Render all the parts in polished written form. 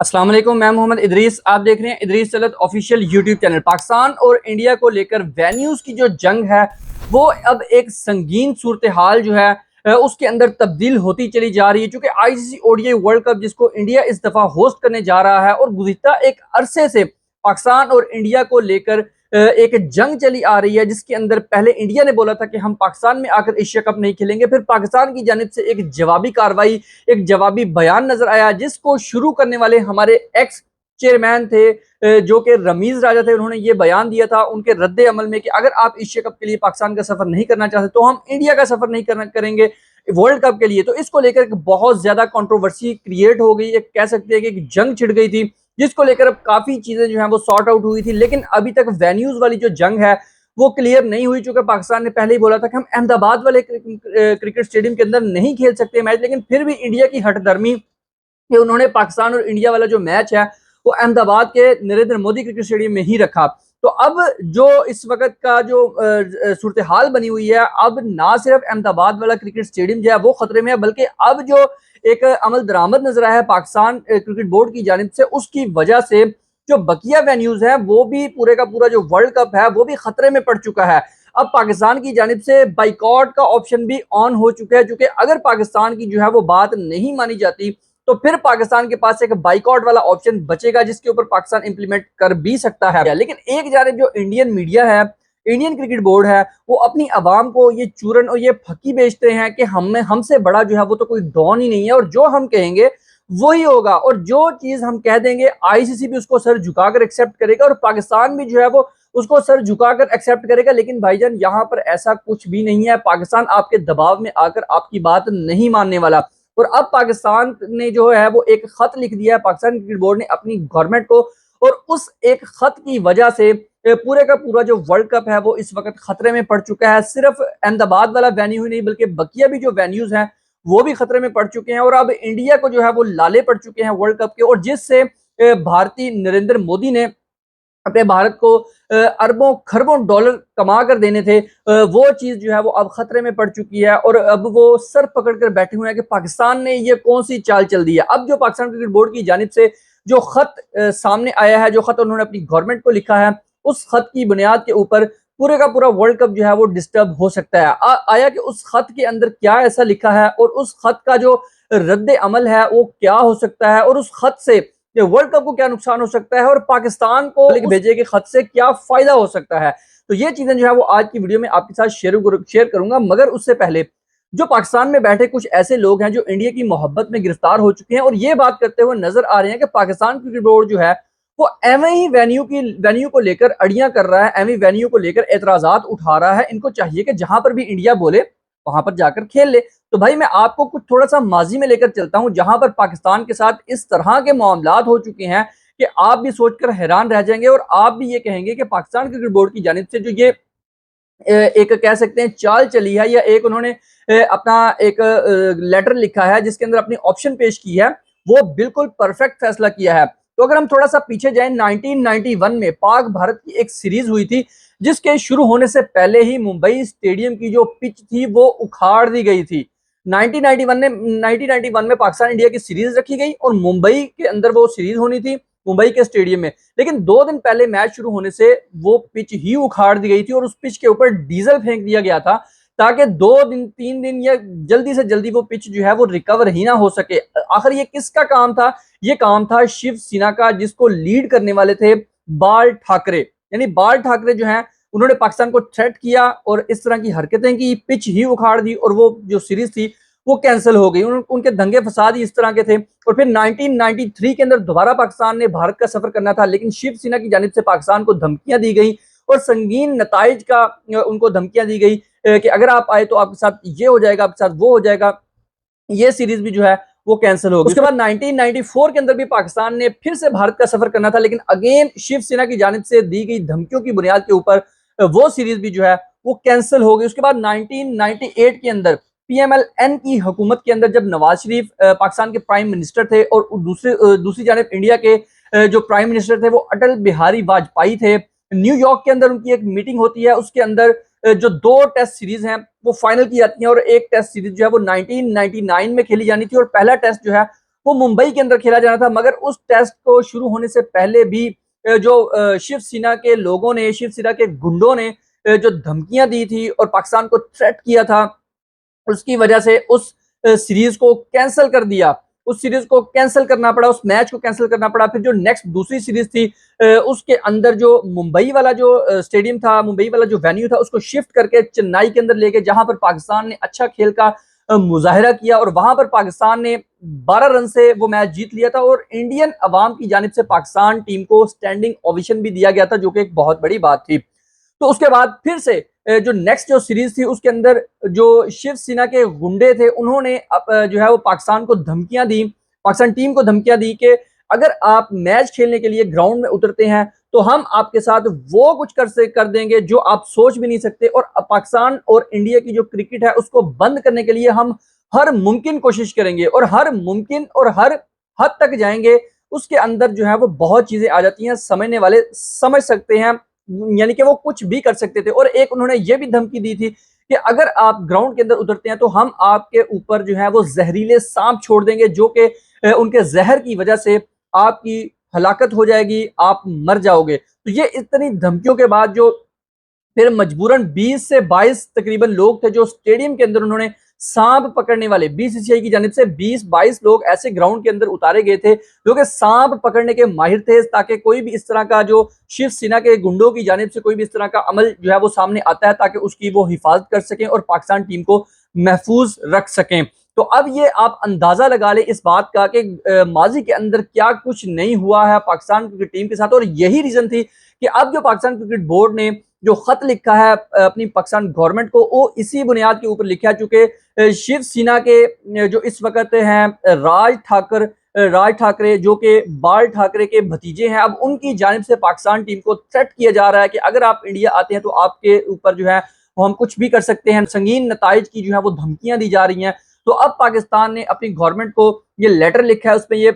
अस्सलाम वालेकुम, मैं मोहम्मद इदरीस। आप देख रहे हैं Idris Talat official YouTube channel. Pakistan और इंडिया को लेकर वेन्यूज़ की जो जंग है वो अब एक संगीन सूरत हाल जो है उसके अंदर तब्दील होती चली जा रही है। चूँकि आईसीसी ओडीआई वर्ल्ड कप जिसको इंडिया इस दफ़ा होस्ट करने जा रहा है और गुज़िश्ता एक अरसे से पाकिस्तान और इंडिया को लेकर एक जंग चली आ रही है, जिसके अंदर पहले इंडिया ने बोला था कि हम पाकिस्तान में आकर एशिया कप नहीं खेलेंगे। फिर पाकिस्तान की जानिब से एक जवाबी कार्रवाई, एक जवाबी बयान नजर आया, जिसको शुरू करने वाले हमारे एक्स चेयरमैन थे जो कि रमीज राजा थे। उन्होंने ये बयान दिया था उनके रद्द अमल में कि अगर आप एशिया कप के लिए पाकिस्तान का सफर नहीं करना चाहते तो हम इंडिया का सफर नहीं करेंगे वर्ल्ड कप के लिए। तो इसको लेकर बहुत ज्यादा कंट्रोवर्सी क्रिएट हो गई, एक कह सकते हैं कि एक जंग छिड़ गई थी, जिसको लेकर अब काफी चीजें जो है वो सॉर्ट आउट हुई थी। लेकिन अभी तक वेन्यूज वाली जो जंग है वो क्लियर नहीं हुई, चूंकि पाकिस्तान ने पहले ही बोला था कि हम अहमदाबाद वाले क्रिकेट स्टेडियम के अंदर नहीं खेल सकते मैच। लेकिन फिर भी इंडिया की हठधर्मी कि उन्होंने पाकिस्तान और इंडिया वाला जो मैच है वो अहमदाबाद के नरेंद्र मोदी क्रिकेट स्टेडियम में ही रखा। तो अब जो इस वक्त का जो सूरत हाल बनी हुई है, अब ना सिर्फ अहमदाबाद वाला क्रिकेट स्टेडियम जो है वो खतरे में है, बल्कि अब जो एक अमल दरामद नजर आया है पाकिस्तान क्रिकेट बोर्ड की जानिब से, उसकी वजह से जो बकिया वेन्यूज है वो भी पूरे का पूरा जो वर्ल्ड कप है वो भी खतरे में पड़ चुका है। अब पाकिस्तान की जानिब से बाइकॉट का ऑप्शन भी ऑन हो चुका है, क्योंकि अगर पाकिस्तान की जो है वो बात नहीं मानी जाती तो फिर पाकिस्तान के पास एक बाइकआउट वाला ऑप्शन बचेगा, जिसके ऊपर पाकिस्तान इंप्लीमेंट कर भी सकता है। लेकिन एक जानिब जो इंडियन मीडिया है, इंडियन क्रिकेट बोर्ड है, वो अपनी आवाम को ये चूरन और ये फकी बेचते हैं कि हमसे बड़ा जो है वो तो कोई डॉन ही नहीं है, और जो हम कहेंगे वही होगा, और जो चीज हम कह देंगे आईसीसी भी उसको सर झुकाकर एक्सेप्ट करेगा और पाकिस्तान भी जो है वो उसको सर झुकाकर एक्सेप्ट करेगा। लेकिन भाईजान यहाँ पर ऐसा कुछ भी नहीं है। पाकिस्तान आपके दबाव में आकर आपकी बात नहीं मानने वाला। और अब पाकिस्तान ने जो है वो एक खत लिख दिया है पाकिस्तान क्रिकेट बोर्ड ने अपनी गवर्नमेंट को, और उस एक खत की वजह से पूरे का पूरा जो वर्ल्ड कप है वो इस वक्त खतरे में पड़ चुका है। सिर्फ अहमदाबाद वाला वेन्यू ही नहीं बल्कि बकिया भी जो वेन्यूज हैं वो भी खतरे में पड़ चुके हैं, और अब इंडिया को जो है वो लाले पड़ चुके हैं वर्ल्ड कप के, और जिससे भारतीय नरेंद्र मोदी ने अपने भारत को अरबों खरबों डॉलर कमा कर देने थे, वो चीज जो है वो अब खतरे में पड़ चुकी है। और अब वो सर पकड़ कर बैठे हुए हैं कि पाकिस्तान ने ये कौन सी चाल चल दी है। अब जो पाकिस्तान क्रिकेट बोर्ड की जानिब से जो खत सामने आया है, जो खत उन्होंने अपनी गवर्नमेंट को लिखा है, उस खत की बुनियाद के ऊपर पूरे का पूरा वर्ल्ड कप जो है वो डिस्टर्ब हो सकता है। आया कि उस खत के अंदर क्या ऐसा लिखा है और उस खत का जो रद्द अमल है वो क्या हो सकता है, और उस खत से वर्ल्ड कप को क्या नुकसान हो सकता है, और पाकिस्तान को भेजे के खत से क्या फायदा हो सकता है। तो ये चीजें जो है वो आज की वीडियो में आपके साथ शेयर करूंगा। मगर उससे पहले जो पाकिस्तान में बैठे कुछ ऐसे लोग हैं जो इंडिया की मोहब्बत में गिरफ्तार हो चुके हैं और ये बात करते हुए नजर आ रहे हैं कि पाकिस्तान क्रिकेट बोर्ड जो है वो एवं ही वेन्यू को लेकर अड़ियां कर रहा है, एवं वेन्यू को लेकर एतराजात उठा रहा है। इनको चाहिए कि जहां पर भी इंडिया बोले वहां पर जाकर खेल ले। तो भाई मैं आपको कुछ थोड़ा सा माजी में लेकर चलता हूं, जहां पर पाकिस्तान के साथ इस तरह के मामलात हो चुके हैं कि आप भी सोचकर हैरान रह जाएंगे, और आप भी ये कहेंगे कि पाकिस्तान क्रिकेट बोर्ड की जानिब से जो ये एक कह सकते हैं चाल चली है, या एक उन्होंने अपना एक लेटर लिखा है जिसके अंदर अपनी ऑप्शन पेश की है, वो बिल्कुल परफेक्ट फैसला किया है। तो अगर हम थोड़ा सा पीछे जाएं, 1991 में पाक भारत की एक सीरीज हुई थी, जिसके शुरू होने से पहले ही मुंबई स्टेडियम की जो पिच थी वो उखाड़ दी गई थी। 1991 में पाकिस्तान इंडिया की सीरीज रखी गई और मुंबई के अंदर वो सीरीज होनी थी, मुंबई के स्टेडियम में। लेकिन 2 दिन पहले मैच शुरू होने से वो पिच ही उखाड़ दी गई थी और उस पिच के ऊपर डीजल फेंक दिया गया था, ताकि 2 दिन 3 दिन या जल्दी से जल्दी वो पिच जो है वो रिकवर ही ना हो सके। आखिर ये किसका काम था? ये काम था शिव सेना का, जिसको लीड करने वाले थे बाल ठाकरे। यानी बाल ठाकरे जो है उन्होंने पाकिस्तान को थ्रेट किया और इस तरह की हरकतें की, पिच ही उखाड़ दी और वो जो सीरीज थी वो कैंसिल हो गई। उनके दंगे फसाद ही इस तरह के थे। और फिर 1993 के अंदर दोबारा पाकिस्तान ने भारत का सफर करना था, लेकिन शिव सेना की जानिब से पाकिस्तान को धमकियां दी गई और संगीन नताइज का उनको धमकियां दी गई कि अगर आप आए तो आपके साथ ये हो जाएगा, आपके साथ वो हो जाएगा। ये सीरीज भी जो है वो कैंसिल हो गई। उसके बाद 1994 के अंदर भी पाकिस्तान ने फिर से भारत का सफर करना था, लेकिन अगेन शिवसेना की जानिब से दी गई धमकियों की बुनियाद के ऊपर वो सीरीज भी जो है वो कैंसिल हो गई। उसके बाद 1998 के अंदर पीएमएलएन की हुकूमत के अंदर जब नवाज शरीफ पाकिस्तान के प्राइम मिनिस्टर थे और दूसरी जानिब इंडिया के जो प्राइम मिनिस्टर थे वो अटल बिहारी वाजपेयी थे, न्यूयॉर्क के अंदर उनकी एक मीटिंग होती है। उसके अंदर जो 2 टेस्ट सीरीज हैं वो फाइनल की जाती हैं, और एक टेस्ट सीरीज जो है वो 1999 में खेली जानी थी, और पहला टेस्ट जो है वो मुंबई के अंदर खेला जाना था, मगर उस टेस्ट को शुरू होने से पहले भी जो शिवसेना के लोगों ने, शिवसेना के गुंडों ने जो धमकियां दी थी और पाकिस्तान को थ्रेट किया था, उसकी वजह से उस सीरीज को कैंसिल कर दिया। उस सीरीज को कैंसिल करना पड़ा, उस मैच को कैंसिल करना पड़ा। फिर जो नेक्स्ट दूसरी सीरीज थी उसके अंदर जो मुंबई वाला जो स्टेडियम था, मुंबई वाला जो वेन्यू था, उसको शिफ्ट करके चेन्नई के अंदर लेके, जहां पर पाकिस्तान ने अच्छा खेल का मुजाहिरा किया और वहां पर पाकिस्तान ने 12 रन से वो मैच जीत लिया था और इंडियन अवाम की जानिब से पाकिस्तान टीम को स्टैंडिंग ओवेशन भी दिया गया था, जो कि एक बहुत बड़ी बात थी। तो उसके बाद फिर से जो नेक्स्ट जो सीरीज थी उसके अंदर जो शिवसेना के गुंडे थे उन्होंने जो है वो पाकिस्तान को धमकियां दी, पाकिस्तान टीम को धमकियां दी कि अगर आप मैच खेलने के लिए ग्राउंड में उतरते हैं तो हम आपके साथ वो कुछ कर देंगे जो आप सोच भी नहीं सकते, और पाकिस्तान और इंडिया की जो क्रिकेट है उसको बंद करने के लिए हम हर मुमकिन कोशिश करेंगे और हर मुमकिन और हर हद तक जाएंगे। उसके अंदर जो है वो बहुत चीजें आ जाती हैं, समझने वाले समझ सकते हैं, यानी कि वो कुछ भी कर सकते थे। और एक उन्होंने ये भी धमकी दी थी कि अगर आप ग्राउंड के अंदर उतरते हैं तो हम आपके ऊपर जो है वो जहरीले सांप छोड़ देंगे, जो कि उनके जहर की वजह से आपकी हलाकत हो जाएगी, आप मर जाओगे। तो ये इतनी धमकियों के बाद जो फिर मजबूरन 20 से 22 तकरीबन लोग थे जो स्टेडियम के अंदर, उन्होंने सांप पकड़ने वाले बीसीसीआई की जानिब से 20-22 लोग ऐसे ग्राउंड के अंदर उतारे गए थे जो कि सांप पकड़ने के माहिर थे, ताकि कोई भी इस तरह का जो शिवसेना के गुंडों की जानिब से कोई भी इस तरह का अमल जो है वो सामने आता है ताकि उसकी वो हिफाजत कर सकें और पाकिस्तान टीम को महफूज रख सकें। तो अब ये आप अंदाजा लगा ले इस बात का कि माजी के अंदर क्या कुछ नहीं हुआ है पाकिस्तान क्रिकेट टीम के साथ, और यही रीजन थी कि अब जो पाकिस्तान क्रिकेट बोर्ड ने जो खत लिखा है अपनी पाकिस्तान गवर्नमेंट को, वो इसी बुनियाद के ऊपर लिखा है, चूंकि शिवसेना के जो इस वक्त हैं राज ठाकरे जो कि बाल ठाकरे के भतीजे हैं, अब उनकी जानिब से पाकिस्तान टीम को थ्रेट किया जा रहा है कि अगर आप इंडिया आते हैं तो आपके ऊपर जो है वो हम कुछ भी कर सकते हैं, संगीन नताइज की जो है वो धमकियां दी जा रही हैं। तो अब पाकिस्तान ने अपनी गवर्नमेंट को ये लेटर लिखा है, उसमें ये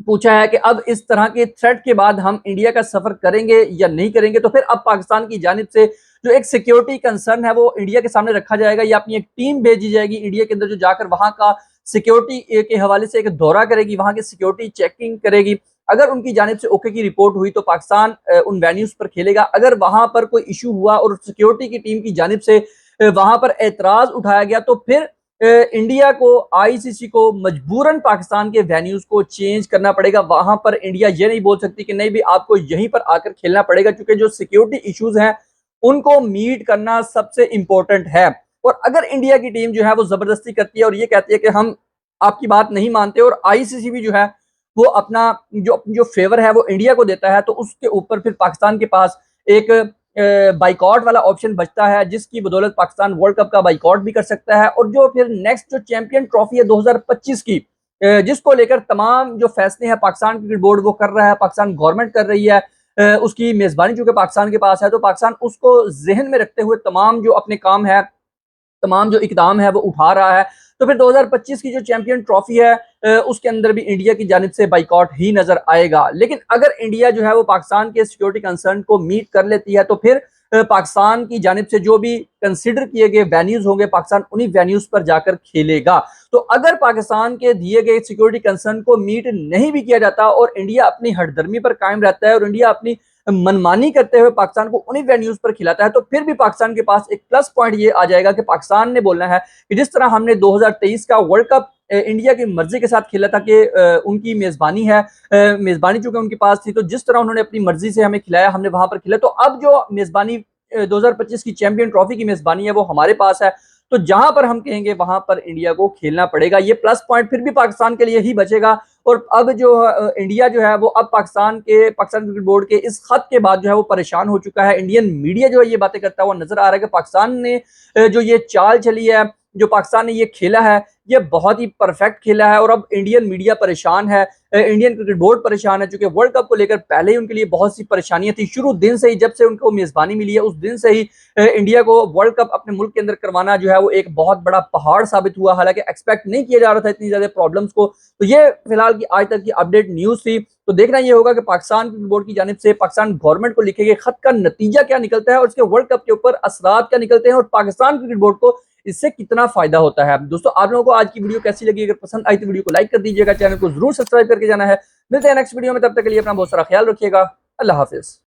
पूछा है कि अब इस तरह के थ्रेट के बाद हम इंडिया का सफर करेंगे या नहीं करेंगे। तो फिर अब पाकिस्तान की जानिब से जो एक सिक्योरिटी कंसर्न है वो इंडिया के सामने रखा जाएगा, या अपनी एक टीम भेजी जाएगी इंडिया के अंदर जो जाकर वहां का सिक्योरिटी के हवाले से एक दौरा करेगी, वहां की सिक्योरिटी चेकिंग करेगी। अगर उनकी जानिब से ओके की रिपोर्ट हुई तो पाकिस्तान उन वेन्यूज पर खेलेगा। अगर वहां पर कोई इशू हुआ और सिक्योरिटी की टीम की जानिब से वहां पर एतराज उठाया गया तो फिर इंडिया को, आईसीसी को मजबूरन पाकिस्तान के वेन्यूज को चेंज करना पड़ेगा। वहां पर इंडिया ये नहीं बोल सकती कि नहीं भी आपको यहीं पर आकर खेलना पड़ेगा, क्योंकि जो सिक्योरिटी इश्यूज हैं उनको मीट करना सबसे इंपॉर्टेंट है। और अगर इंडिया की टीम जो है वो जबरदस्ती करती है और ये कहती है कि हम आपकी बात नहीं मानते, और आईसीसी भी जो है वो अपना जो फेवर है वो इंडिया को देता है, तो उसके ऊपर फिर पाकिस्तान के पास एक बाइकआउट वाला ऑप्शन बचता है, जिसकी बदौलत पाकिस्तान वर्ल्ड कप का बाइकआउट भी कर सकता है। और जो फिर नेक्स्ट जो चैंपियन ट्रॉफी है 2025 की, जिसको लेकर तमाम जो फैसले हैं पाकिस्तान क्रिकेट बोर्ड वो कर रहा है, पाकिस्तान गवर्नमेंट कर रही है, उसकी मेजबानी चूंकि पाकिस्तान के पास है, तो पाकिस्तान उसको जहन में रखते हुए तमाम जो अपने काम है, तमाम जो इकदाम है वो उठा रहा है। तो फिर 2025 की जो चैंपियन ट्रॉफी है उसके अंदर भी इंडिया की जानिब से बाइकआउट ही नजर आएगा। लेकिन अगर इंडिया जो है वो पाकिस्तान के सिक्योरिटी कंसर्न को मीट कर लेती है तो फिर पाकिस्तान की जानिब से जो भी कंसिडर किए गए वेन्यूज होंगे, पाकिस्तान उन्हीं वेन्यूज पर जाकर खेलेगा। तो अगर पाकिस्तान के दिए गए सिक्योरिटी कंसर्न को मीट नहीं भी किया जाता और इंडिया अपनी हठधर्मी पर कायम रहता है और इंडिया अपनी मनमानी करते हुए पाकिस्तान को उन्हीं वेन्यूज पर खिलाता है, तो फिर भी पाकिस्तान के पास एक प्लस पॉइंट ये आ जाएगा कि पाकिस्तान ने बोलना है कि जिस तरह हमने 2023 का वर्ल्ड कप इंडिया की मर्जी के साथ खेला था कि उनकी मेजबानी है, मेजबानी चूंकि उनके पास थी, तो जिस तरह उन्होंने अपनी मर्जी से हमें खिलाया हमने वहां पर खिलाया। तो अब जो मेजबानी 2025 की चैंपियन ट्रॉफी की मेजबानी है वो हमारे पास है, तो जहां पर हम कहेंगे वहां पर इंडिया को खेलना पड़ेगा। ये प्लस पॉइंट फिर भी पाकिस्तान के लिए ही बचेगा। और अब जो इंडिया जो है वो अब पाकिस्तान क्रिकेट बोर्ड के इस खत के बाद जो है वो परेशान हो चुका है। इंडियन मीडिया जो है ये बातें करता हुआ नजर आ रहा है कि पाकिस्तान ने जो ये चाल चली है, जो पाकिस्तान ने ये खेला है, ये बहुत ही परफेक्ट खेला है। और अब इंडियन मीडिया परेशान है, इंडियन क्रिकेट बोर्ड परेशान है, क्योंकि वर्ल्ड कप को लेकर पहले ही उनके लिए बहुत सी परेशानियां थी। शुरू दिन से ही, जब से उनको मेजबानी मिली है उस दिन से ही इंडिया को वर्ल्ड कप अपने मुल्क के अंदर करवाना जो है वो एक बहुत बड़ा पहाड़ साबित हुआ, हालांकि एक्सपेक्ट नहीं किया जा रहा था इतनी ज्यादा प्रॉब्लम्स को। तो ये फिलहाल की आज तक की अपडेट न्यूज थी। तो देखना ये होगा कि पाकिस्तान क्रिकेट बोर्ड की जानिब से पाकिस्तान गवर्नमेंट को लिखे गए खत का नतीजा क्या निकलता है और उसके वर्ल्ड कप के ऊपर असरात क्या निकलते हैं, और पाकिस्तान क्रिकेट बोर्ड को इससे कितना फायदा होता है। दोस्तों आप लोगों को आज की वीडियो कैसी लगी? अगर पसंद आई तो वीडियो को लाइक कर दीजिएगा, चैनल को जरूर सब्सक्राइब करके जाना है। मिलते हैं नेक्स्ट वीडियो में, तब तक के लिए अपना बहुत सारा ख्याल रखिएगा। अल्लाह हाफिज।